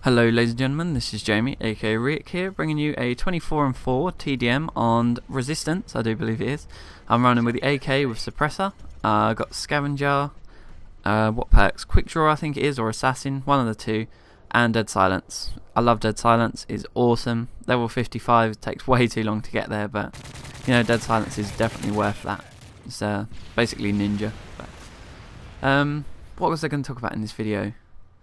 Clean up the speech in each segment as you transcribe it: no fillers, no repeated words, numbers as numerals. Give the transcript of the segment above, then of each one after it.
Hello ladies and gentlemen, this is Jamie aka Rick here, bringing you a 24-4 TDM on Resistance, I do believe it is. I'm running with the AK with Suppressor. I got Scavenger, what perks? Quick Draw I think it is, or Assassin, one of the two, and Dead Silence. I love Dead Silence, it's awesome. Level 55 takes way too long to get there, but you know, Dead Silence is definitely worth that. It's basically ninja. But, what was I going to talk about in this video?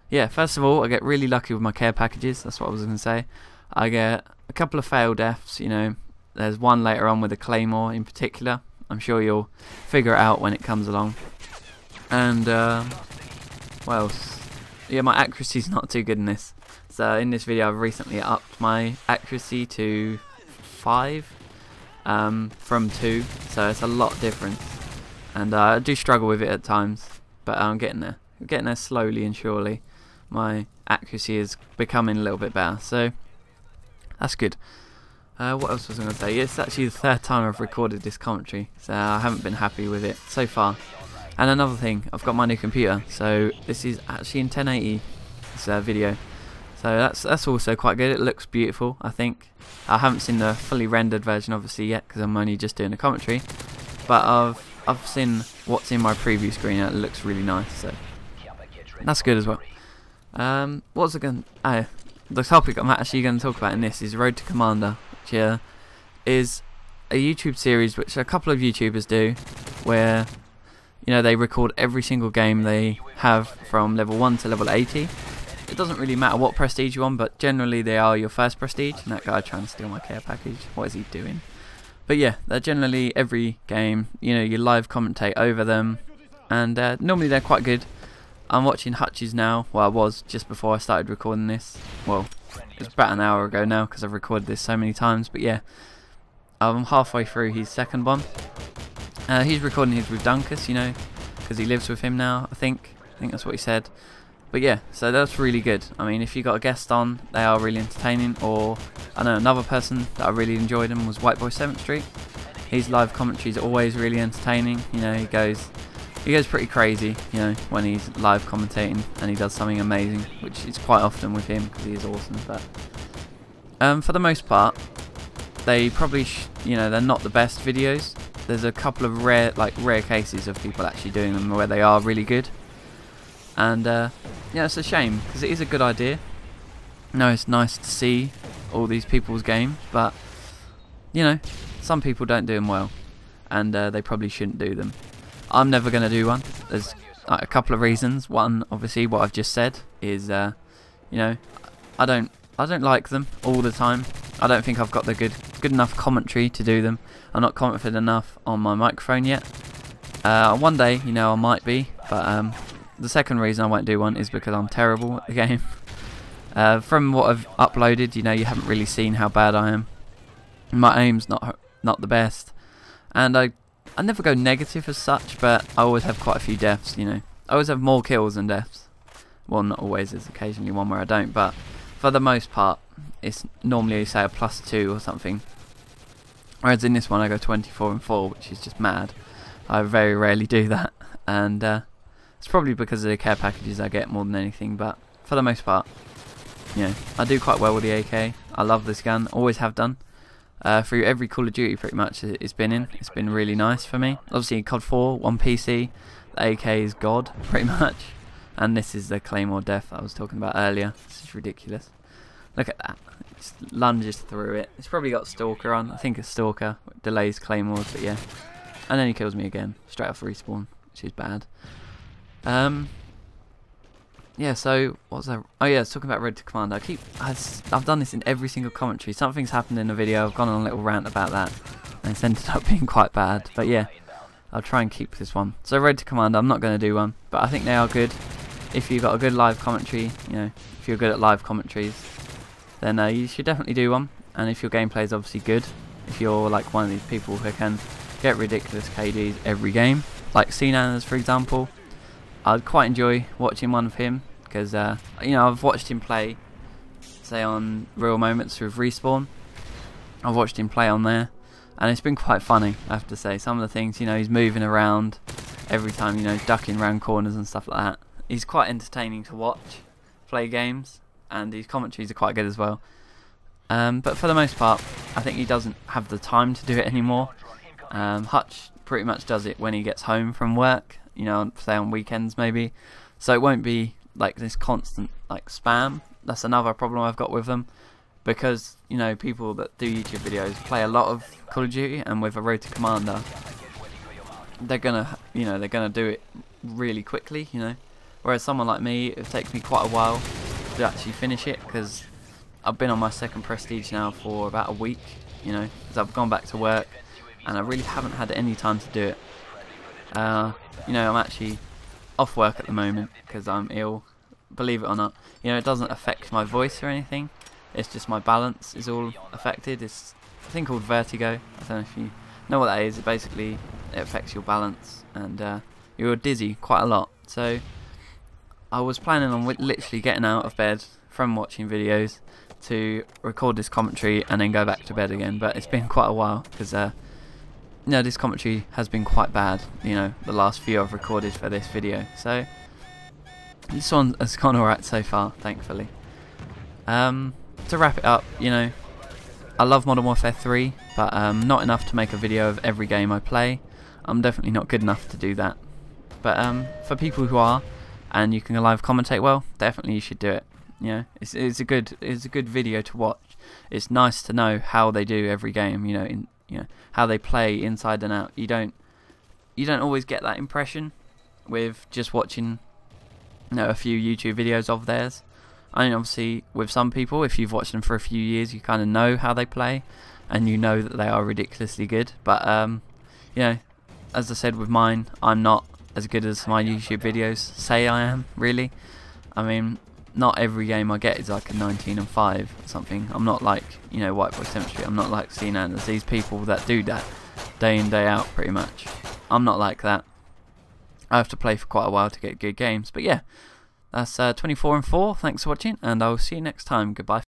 Yeah, first of all, I get really lucky with my care packages, that's what I was going to say. I get a couple of fail deaths, you know. There's one later on with a claymore in particular. I'm sure you'll figure it out when it comes along. And, what else? Yeah, my accuracy's not too good in this. So in this video I've recently upped my accuracy to 5 from 2, so it's a lot different. And I do struggle with it at times, but I'm getting there. I'm getting there slowly and surely. My accuracy is becoming a little bit better, so that's good. What else was I going to say? Yeah, it's actually the third time I've recorded this commentary, so I haven't been happy with it so far. And another thing, I've got my new computer, so this is actually in 1080, this video. So that's also quite good. It looks beautiful, I think. I haven't seen the fully rendered version obviously yet, because I'm only just doing a commentary. But I've seen what's in my preview screen and it looks really nice, so that's good as well. What was I going? The topic I'm actually going to talk about in this is Road to Commander, which is a YouTube series which a couple of YouTubers do, where you know they record every single game they have from level 1 to level 80. It doesn't really matter what prestige you're on, but generally they are your first prestige. And that guy trying to steal my care package, what is he doing? But yeah, they're generally every game, you know, you live commentate over them, and normally they're quite good. I'm watching Hutch's now. Well, I was just before I started recording this. Well, it's about an hour ago now because I've recorded this so many times. But yeah, I'm halfway through his second one. He's recording his with Dunkus, you know, because he lives with him now, I think. I think that's what he said. But yeah, so that's really good. I mean, if you got a guest on, they are really entertaining. Or, I know, another person that I really enjoyed him was White Boy 7th Street. His live commentary is always really entertaining. You know, he goes pretty crazy, you know, when he's live commentating and he does something amazing, which is quite often with him because he is awesome. But for the most part, they probably, you know, they're not the best videos. There's a couple of rare cases of people actually doing them where they are really good. And yeah, it's a shame because it is a good idea. No, it's nice to see all these people's games, but you know, some people don't do them well, and they probably shouldn't do them. I'm never going to do one. There's a couple of reasons. One, obviously, what I've just said is, you know, I don't like them all the time. I don't think I've got the good enough commentary to do them. I'm not confident enough on my microphone yet. One day, you know, I might be, but the second reason I won't do one is because I'm terrible at the game. From what I've uploaded, you know, you haven't really seen how bad I am. My aim's not the best, and I never go negative as such, but I always have quite a few deaths, you know. I always have more kills than deaths. Well, not always, there's occasionally one where I don't, but for the most part, it's normally, say, a +2 or something. Whereas in this one, I go 24-4, which is just mad. I very rarely do that, and it's probably because of the care packages I get more than anything, but for the most part, you know, I do quite well with the AK. I love this gun, always have done. Through every Call of Duty pretty much it's been in. It's been really nice for me. Obviously in COD 4 on PC, the AK is God pretty much. And this is the Claymore Death I was talking about earlier. This is ridiculous. Look at that. It just lunges through it. It's probably got Stalker on. I think it's Stalker. It delays Claymores, but yeah. And then he kills me again. Straight off respawn, which is bad. Yeah, so what was I? Oh yeah, I was talking about Road to Commander. I've done this in every single commentary. Something's happened in the video. I've gone on a little rant about that, and it's ended up being quite bad. But yeah, I'll try and keep this one. So Road to Commander, I'm not going to do one, but I think they are good. If you've got a good live commentary, you know, if you're good at live commentaries, then you should definitely do one. And if your gameplay is obviously good, if you're like one of these people who can get ridiculous KDs every game, like Cnanas for example. I'd quite enjoy watching one of him because, you know, I've watched him play, say, on Real Moments with Respawn. I've watched him play on there, and it's been quite funny, I have to say. Some of the things, you know, he's moving around every time, you know, ducking around corners and stuff like that. He's quite entertaining to watch play games. and his commentaries are quite good as well. But for the most part, I think he doesn't have the time to do it anymore. Hutch pretty much does it when he gets home from work, you know, say on weekends maybe. So it won't be like this constant like spam. That's another problem I've got with them, because you know, people that do YouTube videos play a lot of Call of Duty, and with a Road to Commander, they're gonna do it really quickly, you know. Whereas someone like me, it takes me quite a while to actually finish it, because I've been on my second Prestige now for about a week, you know, because I've gone back to work and I really haven't had any time to do it. You know, I'm actually off work at the moment because I'm ill, believe it or not. You know, it doesn't affect my voice or anything, it's just my balance is all affected. It's a thing called vertigo. I don't know if you know what that is. It affects your balance, and you're dizzy quite a lot. So I was planning on literally getting out of bed from watching videos to record this commentary and then go back to bed again, but it's been quite a while because you know, this commentary has been quite bad, you know, the last few I've recorded for this video. So this one has gone alright so far, thankfully. To wrap it up, you know, I love Modern Warfare 3, but not enough to make a video of every game I play. I'm definitely not good enough to do that. But for people who are, and you can live commentate well, definitely you should do it. You know, it's a good video to watch. It's nice to know how they do every game. You know, how they play inside and out. You don't always get that impression with just watching, you know, a few YouTube videos of theirs. I mean, obviously, with some people, if you've watched them for a few years, you kind of know how they play, and you know that they are ridiculously good. But you know, as I said with mine, I'm not as good as my YouTube videos say I am. Really, I mean, not every game I get is like a 19 and 5 or something. I'm not like, you know, White Boy Chemistry. I'm not like Cnan. There's these people that do that day in day out pretty much. I'm not like that. I have to play for quite a while to get good games. But yeah, that's 24 and 4. Thanks for watching, and I'll see you next time. Goodbye.